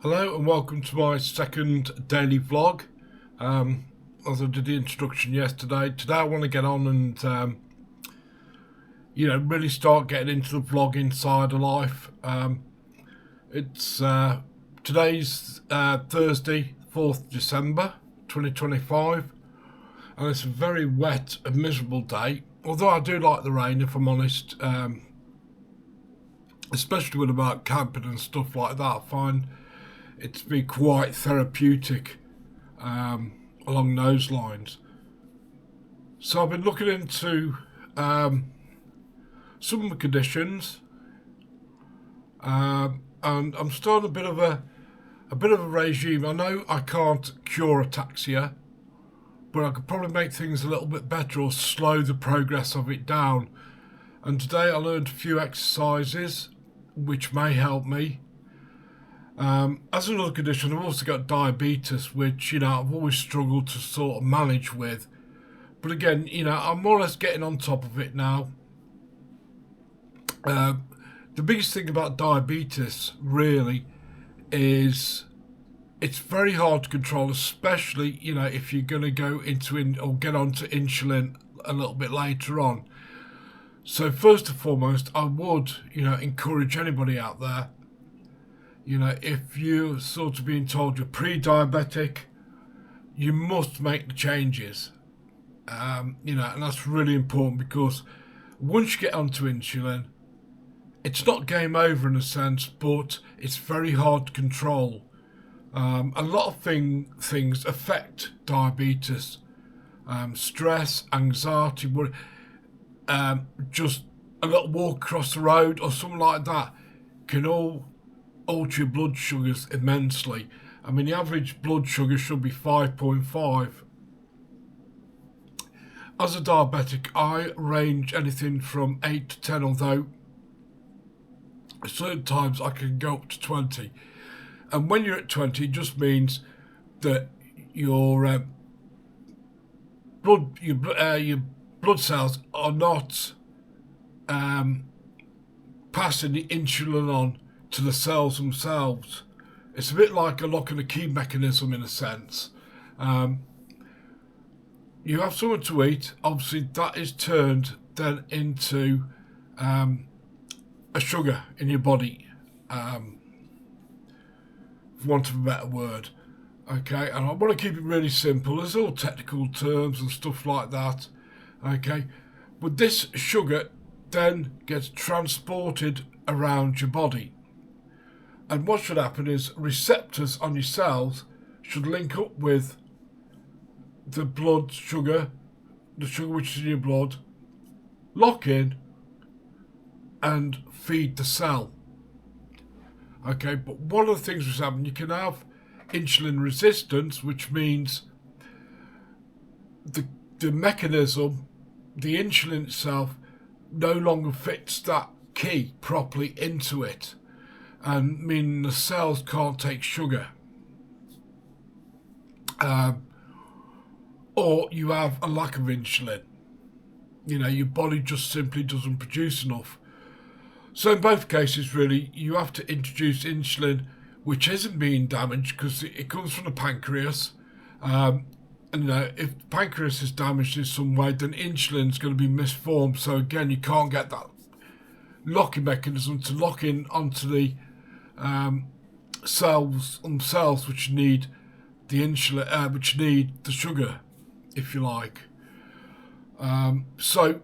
Hello and welcome to my second daily vlog. As I did the introduction yesterday, today I want to get on and really start getting into the vlogging side of life. It's today's Thursday, 4th December 2025, and it's a very wet and miserable day. Although I do like the rain, if I'm honest, especially when I'm out camping and stuff like that. I find it to be quite therapeutic along those lines. So I've been looking into some of the conditions, and I'm starting a bit of a regime. I know I can't cure ataxia, but I could probably make things a little bit better or slow the progress of it down. And today I learned a few exercises which may help me. As another condition, I've also got diabetes, which, I've always struggled to sort of manage with. But again, I'm more or less getting on top of it now. The biggest thing about diabetes, really, is it's very hard to control, especially, if you're going to go into or get onto insulin a little bit later on. So first and foremost, I would, encourage anybody out there, if you're sort of being told you're pre-diabetic, you must make the changes. And that's really important, because once you get onto insulin, it's not game over in a sense, but it's very hard to control. A lot of things affect diabetes. Stress, anxiety, worry, just a little walk across the road or something like that can all alter your blood sugars immensely. I mean, the average blood sugar should be 5.5. As a diabetic, I range anything from 8 to 10, although certain times I can go up to 20. And when you're at 20, it just means that your blood cells are not passing the insulin on to the cells themselves. It's a bit like a lock and a key mechanism in a sense. You have something to eat, obviously that is turned then into a sugar in your body, for want of a better word. Okay, and I want to keep it really simple. There's all technical terms and stuff like that. Okay, but this sugar then gets transported around your body. And what should happen is receptors on your cells should link up with the blood sugar, the sugar which is in your blood, lock in and feed the cell. Okay, but one of the things which happen, you can have insulin resistance, which means the mechanism, the insulin itself, no longer fits that key properly into it, and meaning the cells can't take sugar. Or you have a lack of insulin. Your body just simply doesn't produce enough. So in both cases, really, you have to introduce insulin, which isn't being damaged, because it comes from the pancreas. And if the pancreas is damaged in some way, then insulin's going to be misformed. So again, you can't get that locking mechanism to lock in onto the cells themselves, which need the insulin, which need the sugar, if you like. So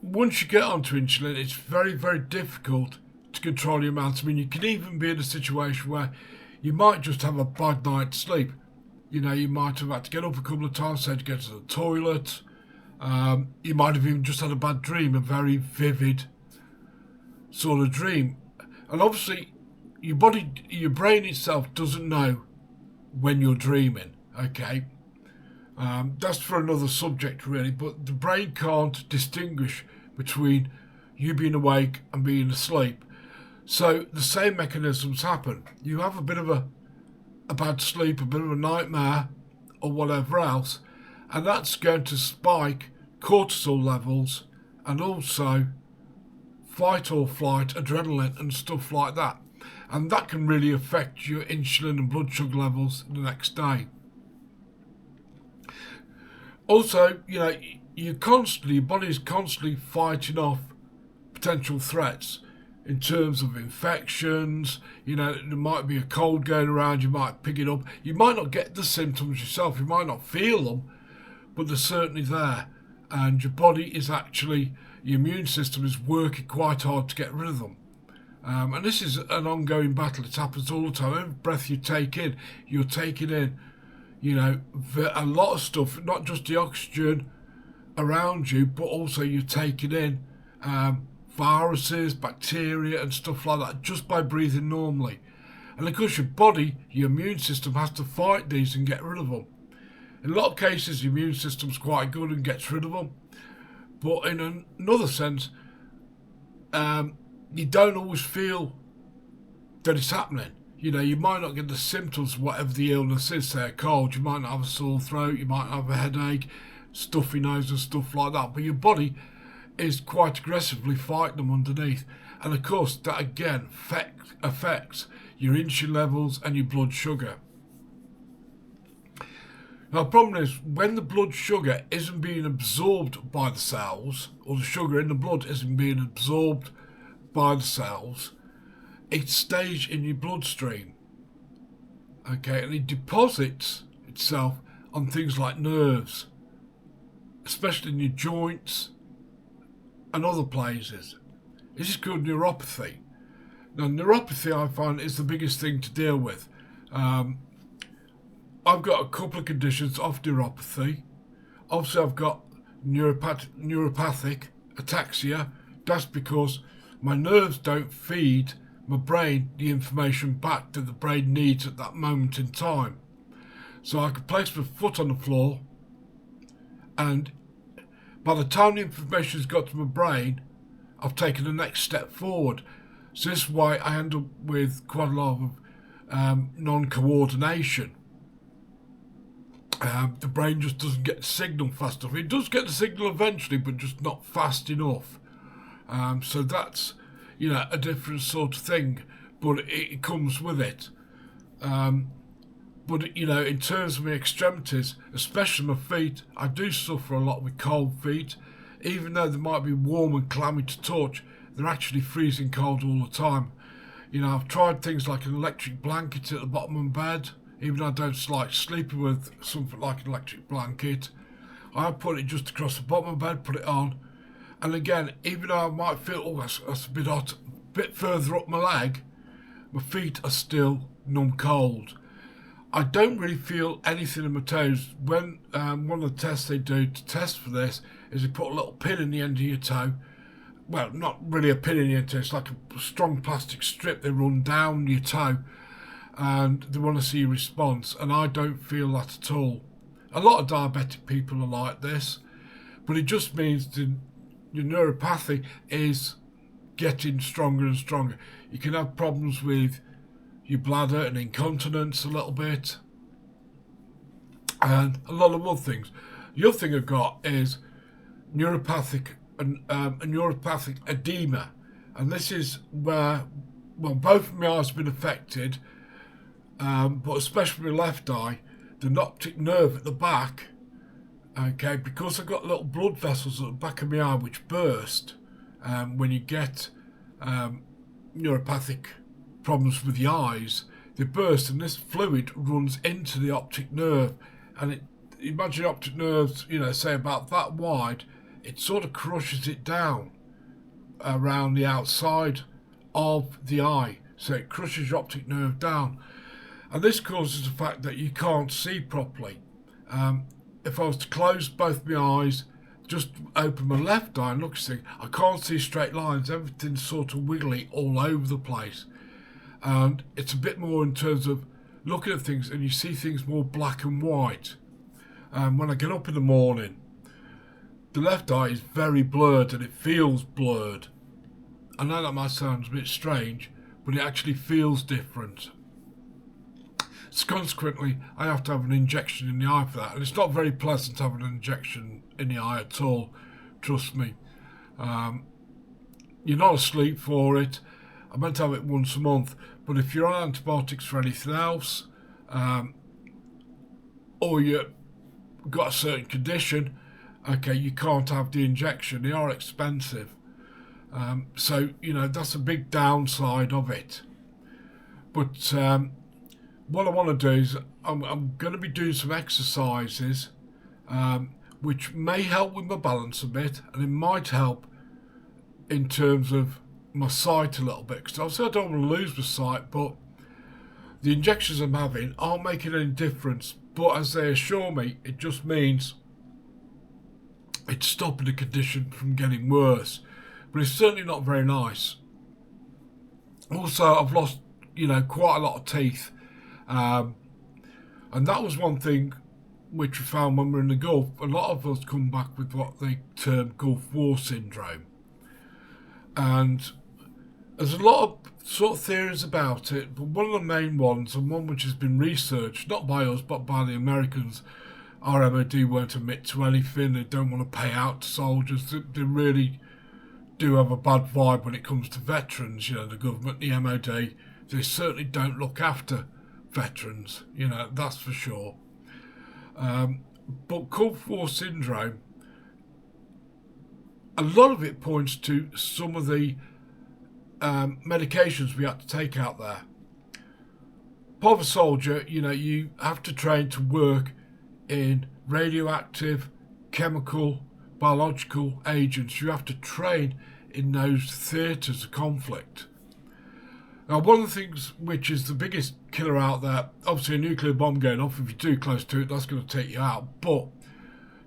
once you get onto insulin, it's very, very difficult to control your amounts. I mean, you can even be in a situation where you might just have a bad night's sleep. You might have had to get up a couple of times, say, to get to the toilet. You might have even just had a bad dream, a very vivid sort of dream. And obviously, your brain itself doesn't know when you're dreaming, okay? That's for another subject, really, but the brain can't distinguish between you being awake and being asleep. So the same mechanisms happen. You have a bit of a bad sleep, a bit of a nightmare, or whatever else, and that's going to spike cortisol levels and also fight or flight adrenaline and stuff like that. and that can really affect your insulin and blood sugar levels the next day. Also, your body is constantly fighting off potential threats in terms of infections. There might be a cold going around, you might pick it up. You might not get the symptoms yourself, you might not feel them, but they're certainly there. And your immune system is working quite hard to get rid of them. And this is an ongoing battle. It happens all the time. Every breath you take in, you're taking in, a lot of stuff, not just the oxygen around you, but also you're taking in viruses, bacteria and stuff like that just by breathing normally. And of course your immune system has to fight these and get rid of them. In a lot of cases the immune system's quite good and gets rid of them, but in another sense you don't always feel that it's happening. You might not get the symptoms, whatever the illness is, say a cold, you might not have a sore throat, you might have a headache, stuffy nose and stuff like that, but your body is quite aggressively fighting them underneath. And of course that again affects your insulin levels and your blood sugar. Now the problem is when the blood sugar isn't being absorbed by the cells, or the sugar in the blood isn't being absorbed by the cells, it stays in your bloodstream, and it deposits itself on things like nerves, especially in your joints and other places. This is called neuropathy. Now neuropathy, I find, is the biggest thing to deal with. I've got a couple of conditions of neuropathy. Obviously I've got neuropathic ataxia. That's because my nerves don't feed my brain the information back that the brain needs at that moment in time. So I could place my foot on the floor, and by the time the information's got to my brain, I've taken the next step forward. So this is why I end up with quite a lot of non-coordination. The brain just doesn't get the signal fast enough. It does get the signal eventually, but just not fast enough. So that's a different sort of thing, but it comes with it. But in terms of my extremities, especially my feet, I do suffer a lot with cold feet. Even though they might be warm and clammy to touch, they're actually freezing cold all the time. I've tried things like an electric blanket at the bottom of my bed. Even though I don't like sleeping with something like an electric blanket, I put it just across the bottom of my bed, put it on. And again, even though I might feel, that's a bit hot, a bit further up my leg, my feet are still numb cold. I don't really feel anything in my toes. When one of the tests they do to test for this is they put a little pin in the end of your toe. Well, not really a pin in your toe, it's like a strong plastic strip they run down your toe, and they want to see your response, and I don't feel that at all. A lot of diabetic people are like this, but it just means that your neuropathy is getting stronger and stronger. You can have problems with your bladder and incontinence a little bit, and a lot of other things. The other thing I've got is neuropathic edema, and this is where, both of my eyes have been affected, but especially my left eye, the optic nerve at the back. Because I've got little blood vessels at the back of my eye which burst when you get neuropathic problems with the eyes. They burst, and this fluid runs into the optic nerve, and imagine optic nerves, say about that wide. It sort of crushes it down around the outside of the eye, so it crushes your optic nerve down, and this causes the fact that you can't see properly. If I was to close both my eyes, just open my left eye and look at things, I can't see straight lines. Everything's sort of wiggly all over the place, and it's a bit more in terms of looking at things, and you see things more black and white. When I get up in the morning, the left eye is very blurred and it feels blurred. I know that might sound a bit strange, but it actually feels different. So consequently, I have to have an injection in the eye for that, and it's not very pleasant having an injection in the eye at all, trust me. You're not asleep for it. I'm meant to have it once a month. But if you're on antibiotics for anything else, or you've got a certain condition, okay, you can't have the injection. They are expensive. So, that's a big downside of it. But what I want to do is I'm going to be doing some exercises which may help with my balance a bit, and it might help in terms of my sight a little bit, because obviously I don't want to lose my sight, but the injections I'm having aren't making any difference. But as they assure me, it just means it's stopping the condition from getting worse. But it's certainly not very nice. Also, I've lost, quite a lot of teeth. And that was one thing which we found when we were in the Gulf. A lot of us come back with what they term Gulf War syndrome. And there's a lot of sort of theories about it, but one of the main ones, and one which has been researched, not by us, but by the Americans, our MOD won't admit to anything. They don't want to pay out to soldiers. They really do have a bad vibe when it comes to veterans. The government, the MOD, they certainly don't look after veterans, that's for sure. But Gulf War syndrome, a lot of it points to some of the medications we had to take out there. Part of a soldier, you have to train to work in radioactive, chemical, biological agents. You have to train in those theatres of conflict. Now, one of the things which is the biggest killer out there, obviously a nuclear bomb going off, if you're too close to it, that's going to take you out. But,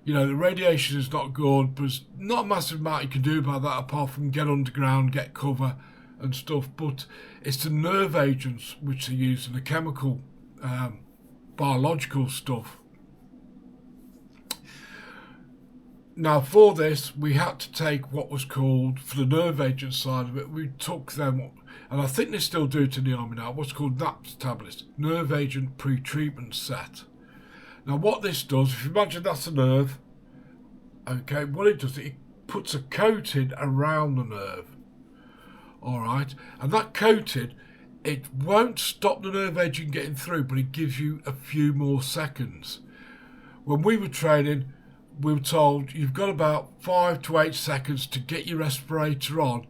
the radiation is not good. There's not a massive amount you can do about that apart from get underground, get cover and stuff. But it's the nerve agents which they use and the chemical, biological stuff. Now, for this, we had to take what was called, for the nerve agent side of it, we took them, and I think they still do it in the army now, what's called NAPS tablets, nerve agent pre-treatment set. Now, what this does, if you imagine that's a nerve, okay, what it does, it puts a coating around the nerve, all right, and that coating, it won't stop the nerve agent getting through, but it gives you a few more seconds. When we were training, we were told you've got about 5 to 8 seconds to get your respirator on.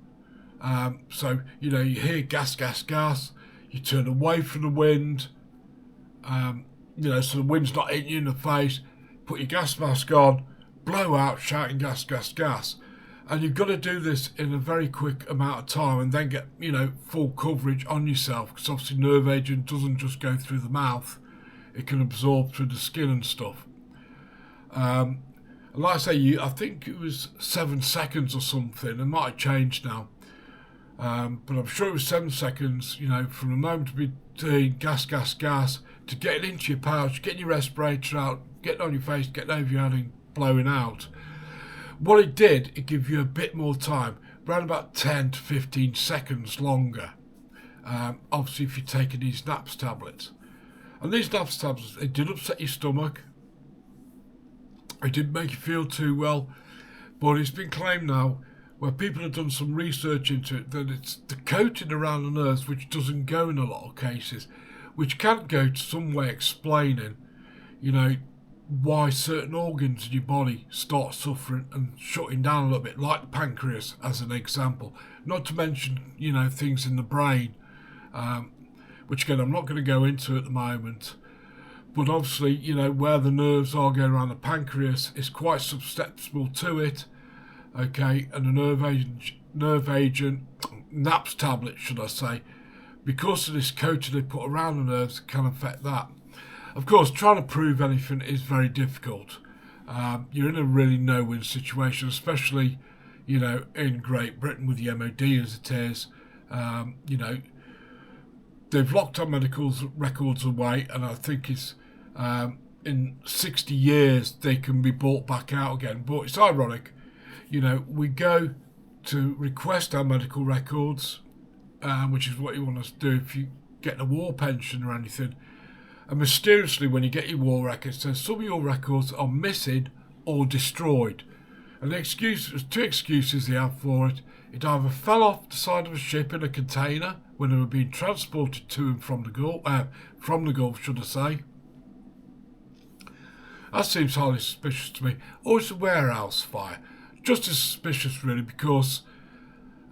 So, you hear gas, gas, gas. You turn away from the wind, so the wind's not hitting you in the face. Put your gas mask on, blow out, shouting gas, gas, gas. And you've got to do this in a very quick amount of time and then get, full coverage on yourself, because obviously nerve agent doesn't just go through the mouth. It can absorb through the skin and stuff. Like I say, I think it was 7 seconds or something. It might have changed now. But I'm sure it was 7 seconds, from the moment to be doing gas, gas, gas, to getting into your pouch, getting your respirator out, getting on your face, getting over your head and blowing out. What it did, it gave you a bit more time, around about 10 to 15 seconds longer. Obviously, if you're taking these NAPS tablets. And these NAPS tablets, they did upset your stomach. It didn't make you feel too well, but it's been claimed now, where people have done some research into it, that it's the coating around the nerves which doesn't go in a lot of cases, which can go to some way explaining, why certain organs in your body start suffering and shutting down a little bit, like the pancreas as an example. Not to mention, things in the brain, which again I'm not going to go into at the moment. But obviously, where the nerves are going around the pancreas is quite susceptible to it. Okay, and the nerve agent, NAPS tablet, should I say, because of this coating they put around the nerves, can affect that. Of course, trying to prove anything is very difficult. You're in a really no-win situation, especially, in Great Britain with the MOD as it is. They've locked our medical records away, and I think it's in 60 years they can be brought back out again. But it's ironic, we go to request our medical records, which is what you want us to do if you get a war pension or anything. And mysteriously, when you get your war records, it says some of your records are missing or destroyed. And there's two excuses they have for it. It either fell off the side of a ship in a container when they were being transported to and from the Gulf, should I say. That seems highly suspicious to me. Or it's a warehouse fire. Just as suspicious, really, because,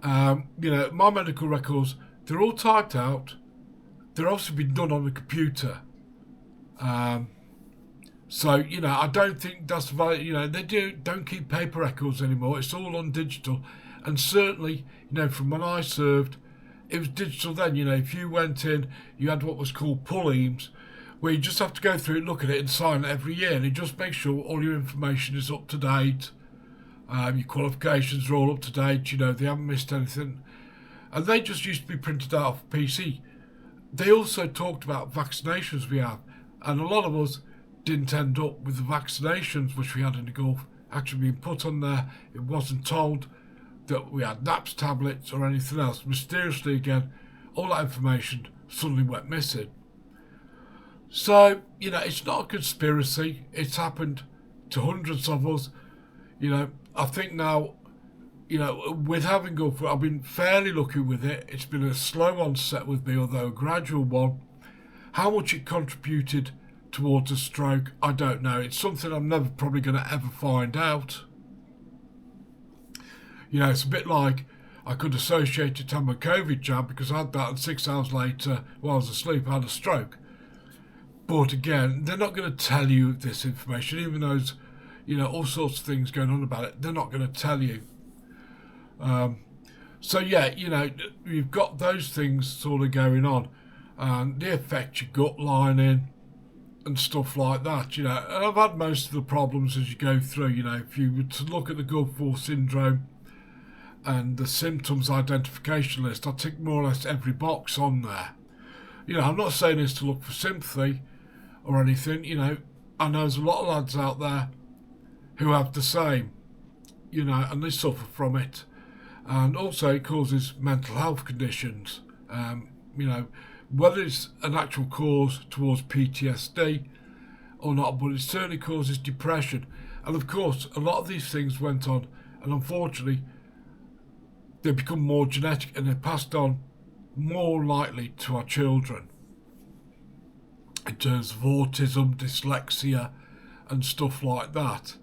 my medical records, they're all typed out. They're also been done on the computer. So, I don't think that's valid. They don't keep paper records anymore. It's all on digital. And certainly, from when I served, it was digital then. If you went in, you had what was called pull-eames, where you just have to go through it, look at it and sign it every year. And it just makes sure all your information is up to date. Your qualifications are all up to date. They haven't missed anything. And they just used to be printed out off PC. They also talked about vaccinations we have. And a lot of us didn't end up with the vaccinations which we had in the Gulf actually being put on there. It wasn't told that we had NAPS tablets or anything else. Mysteriously, again, all that information suddenly went missing. So, it's not a conspiracy. It's happened to hundreds of us. I think now, with having Gulf, I've been fairly lucky with it. It's been a slow onset with me, although a gradual one. How much it contributed towards a stroke, I don't know. It's something I'm never probably going to ever find out. It's a bit like I could associate it to my COVID jab because I had that and 6 hours later, while I was asleep, I had a stroke. But again, they're not going to tell you this information, even though there's, all sorts of things going on about it. They're not going to tell you. So yeah, you've got those things sort of going on, and they affect your gut lining and stuff like that. And I've had most of the problems as you go through. If you were to look at the Gulf War syndrome and the symptoms identification list, I tick more or less every box on there. I'm not saying this to look for sympathy or anything. I know there's a lot of lads out there who have the same, and they suffer from it. And also it causes mental health conditions. Whether it's an actual cause towards PTSD or not, but it certainly causes depression. And of course, a lot of these things went on, and unfortunately, they become more genetic and they're passed on more likely to our children in terms of autism, dyslexia, and stuff like that.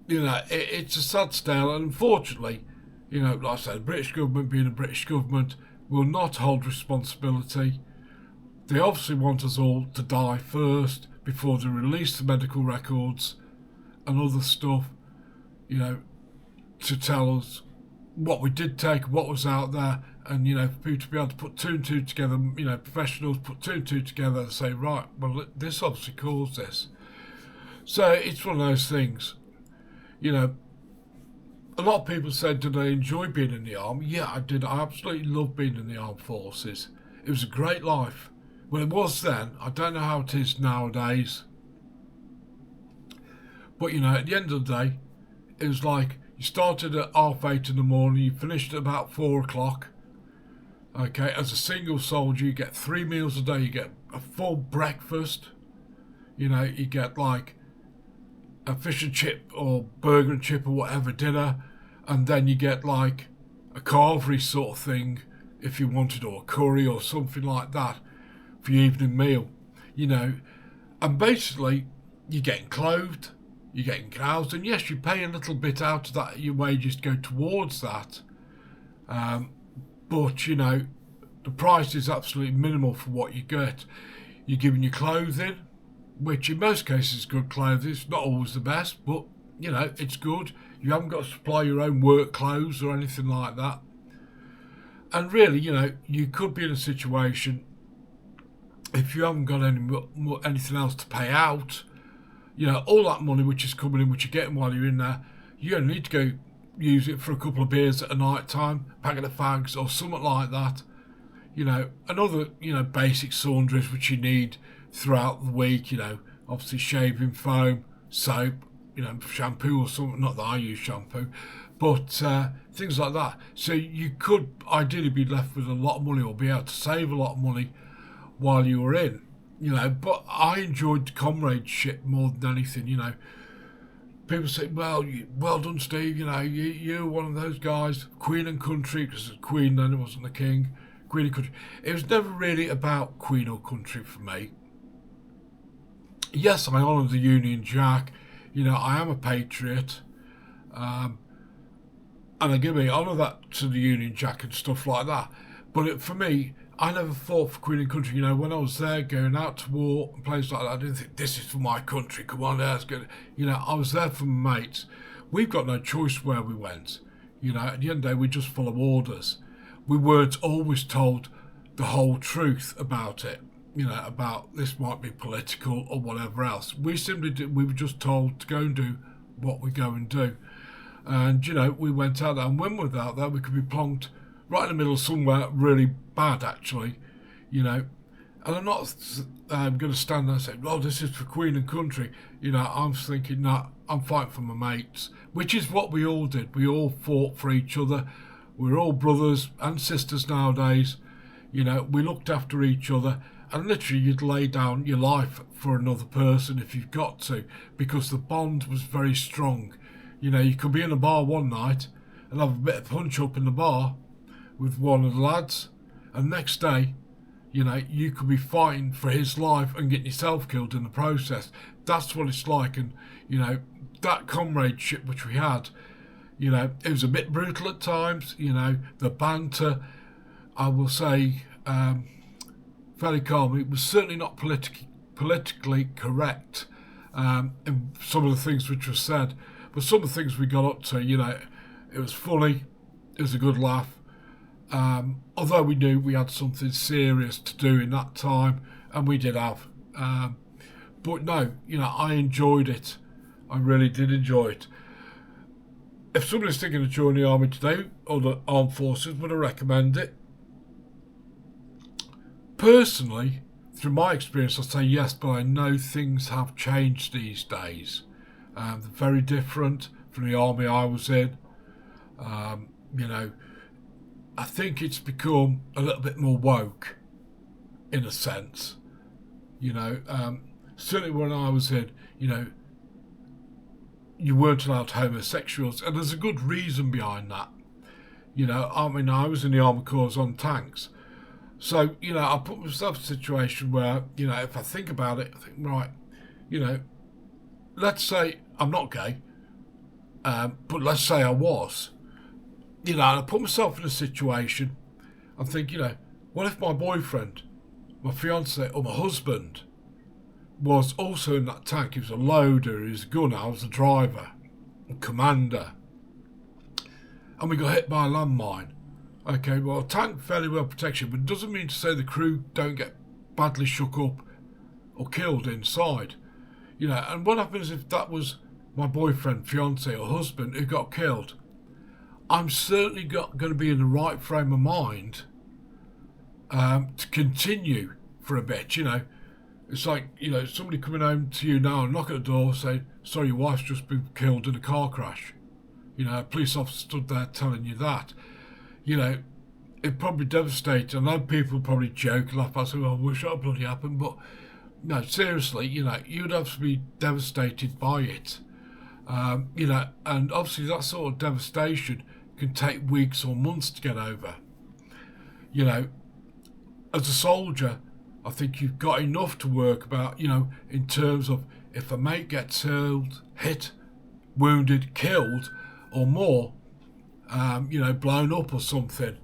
It's a sad tale, and unfortunately, like I said, the British government, being a British government, will not hold responsibility. They obviously want us all to die first before they release the medical records and other stuff, to tell us what we did take, what was out there, and for people to be able to put two and two together, professionals put two and two together and say, right, well, this obviously caused this. So it's one of those things. A lot of people said, did I enjoy being in the army? Yeah, I did. I absolutely loved being in the armed forces. It was a great life. Well, it was then. I don't know how it is nowadays. But, at the end of the day, it was like you started at 8:30 in the morning, you finished at about 4 o'clock. Okay, as a single soldier, you get 3 meals a day. You get a full breakfast. You get like a fish and chip or burger and chip or whatever dinner, and then you get like a carvery sort of thing if you wanted, or a curry or something like that for your evening meal, and basically you're getting clothed, you're getting housed, and yes, you pay a little bit out of that, your wages go towards that, but the price is absolutely minimal for what you get. You're given your clothing, which in most cases is good clothing. It's not always the best, but it's good. You haven't got to supply your own work clothes or anything like that. And really, you could be in a situation, if you haven't got anything else to pay out, all that money which is coming in, which you're getting while you're in there, you only need to go use it for a couple of beers at a night time, packet of fags or something like that. And other, basic sundries which you need throughout the week, obviously shaving foam, soap, shampoo or something, not that I use shampoo, but things like that. So you could ideally be left with a lot of money or be able to save a lot of money while you were in, but I enjoyed comradeship more than anything, people say, well, well done, Steve, you're one of those guys, Queen and country, because it's Queen then, it wasn't the King, Queen and country. It was never really about Queen or country for me. Yes, I honour the Union Jack, I am a patriot, and I honour that to the Union Jack and stuff like that, but for me, I never fought for Queen and country. When I was there going out to war and places like that, I didn't think, this is for my country, come on, let's get it. I was there for my mates. We've got no choice where we went. At the end of the day, we just follow orders. We weren't always told the whole truth about it, about this might be political or whatever else. We were just told to go and do what we go and do. And, we went out there, and when we were out there, we could be plonked right in the middle of somewhere really bad, actually, and I'm not going to stand there and say, oh, this is for Queen and country. I'm thinking, no, I'm fighting for my mates, which is what we all did. We all fought for each other. We're all brothers and sisters nowadays. We looked after each other, and literally you'd lay down your life for another person if you've got to, because the bond was very strong. You could be in a bar one night and have a bit of punch up in the bar with one of the lads, and next day, you could be fighting for his life and getting yourself killed in the process. That's what it's like, and that comradeship which we had, it was a bit brutal at times. The banter, I will say, fairly calm. It was certainly not politically correct in some of the things which were said, but some of the things we got up to, it was funny, it was a good laugh. Although we knew we had something serious to do in that time, and we did have. But no, I enjoyed it. I really did enjoy it. If somebody's thinking of joining the army today, or the armed forces, would I recommend it? Personally, through my experience, I'd say yes, but I know things have changed these days. They're very different from the army I was in. I think it's become a little bit more woke, in a sense. Certainly when I was in, you weren't allowed homosexuals, and there's a good reason behind that. I was in the Army Corps on tanks. So, I put myself in a situation where, if I think about it, I think, right, let's say I'm not gay, but let's say I was. And I put myself in a situation, I think, what if my boyfriend, my fiance, or my husband was also in that tank? He was a loader, he was a gunner, I was a driver, and commander, and we got hit by a landmine. Okay, well, a tank fairly well protection, but it doesn't mean to say the crew don't get badly shook up or killed inside. And what happens if that was my boyfriend, fiance, or husband who got killed? I'm certainly going to be in the right frame of mind to continue for a bit. It's like, somebody coming home to you now and knocking at the door saying, sorry, your wife's just been killed in a car crash. A police officer stood there telling you that. It probably devastated. I know people probably joke, laugh, I say, well, I wish that bloody happened, but no, seriously, you'd have to be devastated by it. And obviously that sort of devastation can take weeks or months to get over. As a soldier, I think you've got enough to work about, in terms of if a mate gets hit, wounded, killed, or more, blown up or something,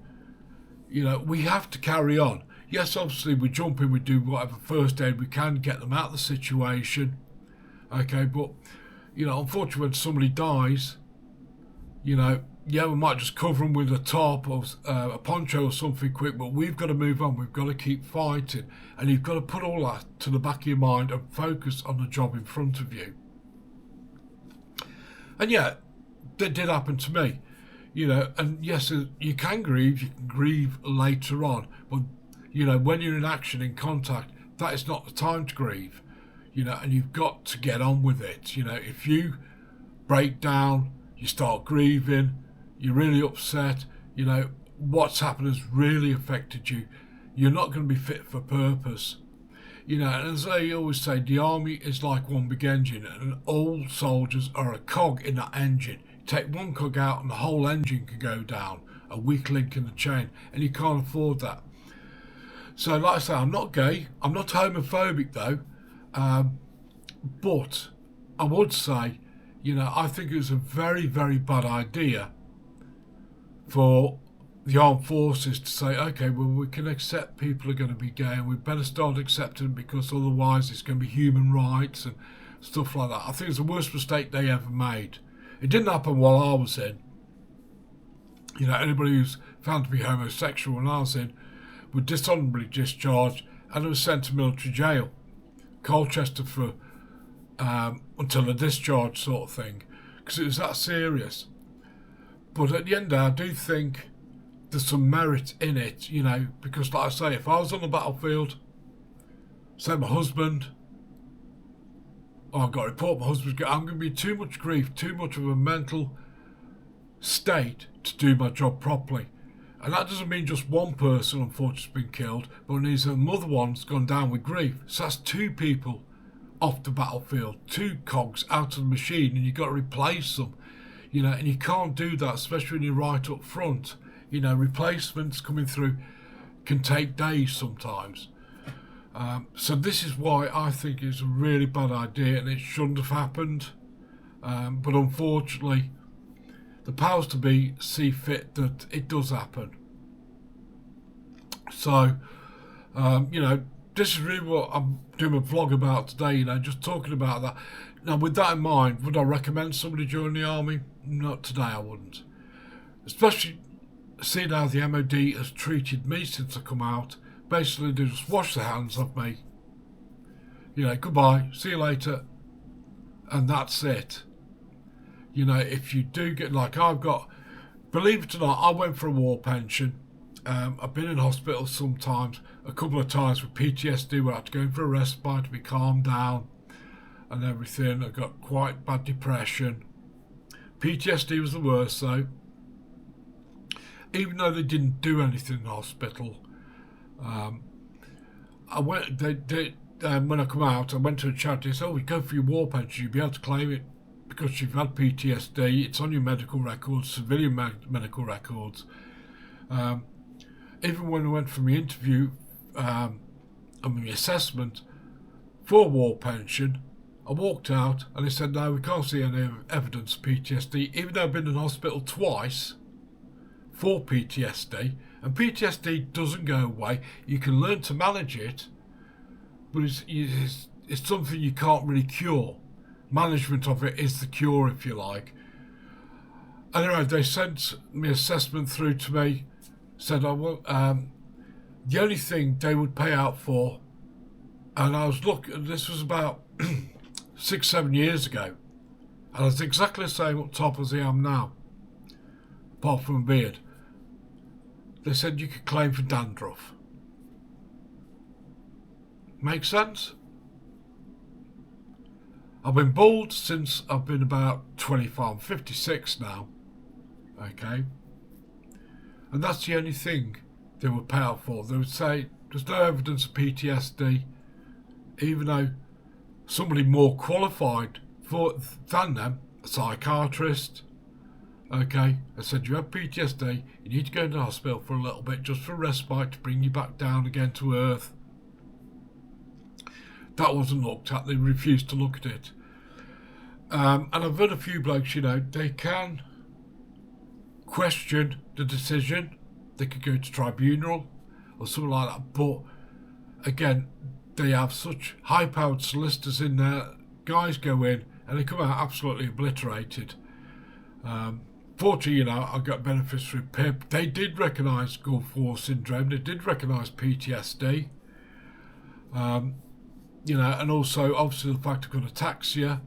we have to carry on. Yes, obviously we jump in, we do whatever first aid we can, get them out of the situation. Okay, but, unfortunately when somebody dies, we might just cover them with a top or a poncho or something quick, but we've got to move on. We've got to keep fighting. And you've got to put all that to the back of your mind and focus on the job in front of you. And yeah, that did happen to me. And yes, you can grieve later on. But, when you're in action, in contact, that is not the time to grieve. And you've got to get on with it. If you break down, you start grieving, you're really upset, what's happened has really affected you, you're not going to be fit for purpose. You know, and as they always say, the army is like one big engine, and all soldiers are a cog in that engine. You take one cog out and the whole engine can go down, a weak link in the chain, and you can't afford that. So like I say, I'm not gay, I'm not homophobic though, but I would say, you know, I think it was a very, very bad idea for the armed forces to say, okay, well, we can accept people are going to be gay and we better start accepting them because otherwise it's going to be human rights and stuff like that. I think it's the worst mistake they ever made. It didn't happen while I was in. You know, anybody who's found to be homosexual when I was in were dishonourably discharged and was sent to military jail, Colchester, for until a discharge sort of thing, because it was that serious. But at the end of the day, I do think there's some merit in it, you know, because like I say, if I was on the battlefield, say my husband, I've got to report my husband's I'm going to be too much grief, too much of a mental state to do my job properly. And that doesn't mean just one person unfortunately has been killed, but it means another one's gone down with grief. So that's two people off the battlefield, two cogs out of the machine, and you've got to replace them. You know, and you can't do that, especially when you're right up front. You know, replacements coming through can take days sometimes. So this is why I think it's a really bad idea and it shouldn't have happened. But unfortunately, the powers to be see fit that it does happen. So, you know, this is really what I'm doing a vlog about today, you know, just talking about that. Now, with that in mind, would I recommend somebody join the army? Not today, I wouldn't. Especially seeing how the MOD has treated me since I come out. Basically, they just wash their hands of me. You know, goodbye, see you later, and that's it. You know, if you do get, like I've got, believe it or not, I went for a war pension. I've been in hospital sometimes, a couple of times with PTSD, where I had to go in for a respite to be calmed down and everything. I got quite bad depression. PTSD was the worst though. Even though they didn't do anything in the hospital, I went. When I come out, I went to a charity. They said, "Oh, you go for your war pension, you'll be able to claim it because you've had PTSD. It's on your medical records, civilian medical records." Even when I went for my interview, and my assessment for war pension, I walked out and they said, "No, we can't see any evidence of PTSD," even though I've been in hospital twice for PTSD, and PTSD doesn't go away. You can learn to manage it, but it's something you can't really cure. Management of it is the cure, if you like. Anyway, they sent my assessment through to me, said the only thing they would pay out for, and I was looking, this was about 6-7 years ago, and I was exactly the same up top as I am now, apart from a beard. They said you could claim for dandruff. Make sense? I've been bald since I've been about 25. I'm 56 now. Okay? And that's the only thing they would pay out for. They would say there's no evidence of PTSD, even though somebody more qualified than them, a psychiatrist, okay, I said you have PTSD, you need to go into the hospital for a little bit just for respite to bring you back down again to earth. That wasn't looked at, they refused to look at it. And I've heard a few blokes, you know, they can question the decision, they could go to tribunal or something like that, but again, they have such high-powered solicitors in there, guys go in and they come out absolutely obliterated. Fortunately, you know, I got benefits through PIP. They did recognise Gulf War syndrome, they did recognise PTSD, you know, and also obviously the fact I've got ataxia,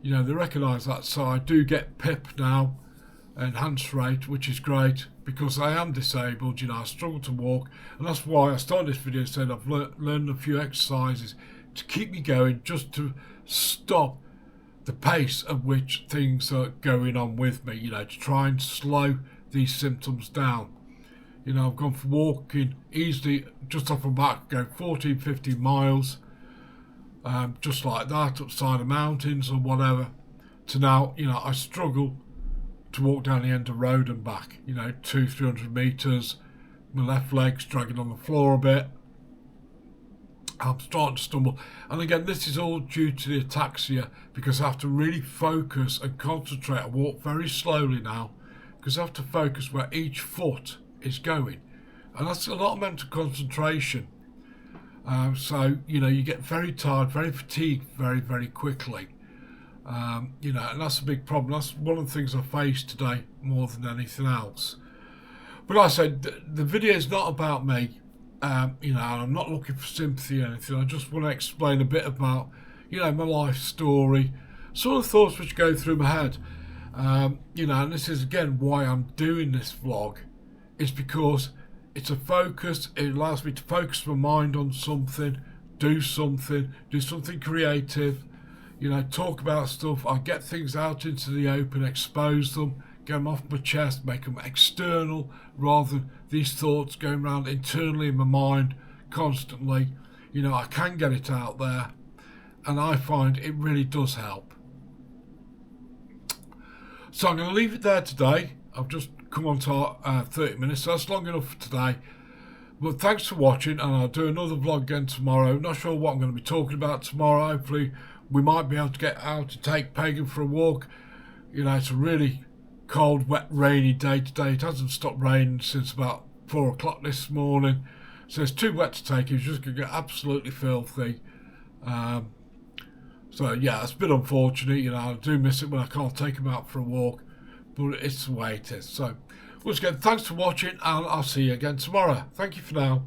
you know, they recognise that. So I do get PIP now, enhanced rate, which is great because I am disabled, you know, I struggle to walk, and that's why I started this video saying I've learned a few exercises to keep me going, just to stop the pace at which things are going on with me, you know, to try and slow these symptoms down. You know, I've gone from walking easily just off my back, going 14, 15 miles, just like that, up side of mountains or whatever, to now, you know, I struggle to walk down the end of the road and back, you know, 200-300 metres, my left leg's dragging on the floor a bit, I'm starting to stumble. And again, this is all due to the ataxia, because I have to really focus and concentrate. I walk very slowly now because I have to focus where each foot is going, and that's a lot of mental concentration. So, you know, you get very tired, very fatigued very, very quickly. You know, and that's a big problem. That's one of the things I faced today more than anything else. But like I said, the video is not about me. You know, I'm not looking for sympathy or anything. I just want to explain a bit about, you know, my life story, sort of thoughts which go through my head. You know, and this is again why I'm doing this vlog, is because it's a focus. It allows me to focus my mind on something, do something creative, you know, talk about stuff. I get things out into the open, expose them, get them off my chest, make them external, rather than these thoughts going around internally in my mind constantly. You know, I can get it out there, and I find it really does help. So I'm going to leave it there today. I've just come on to 30 minutes, so that's long enough for today. But thanks for watching, and I'll do another vlog again tomorrow. Not sure what I'm going to be talking about tomorrow. Hopefully we might be able to get out to take Pagan for a walk. You know, it's a really cold, wet, rainy day today. It hasn't stopped raining since about 4 o'clock this morning, so it's too wet to take. It's just going to get absolutely filthy. So yeah, it's a bit unfortunate. You know, I do miss it when I can't take him out for a walk, but it's the way it is. So once again, thanks for watching, and I'll see you again tomorrow. Thank you for now.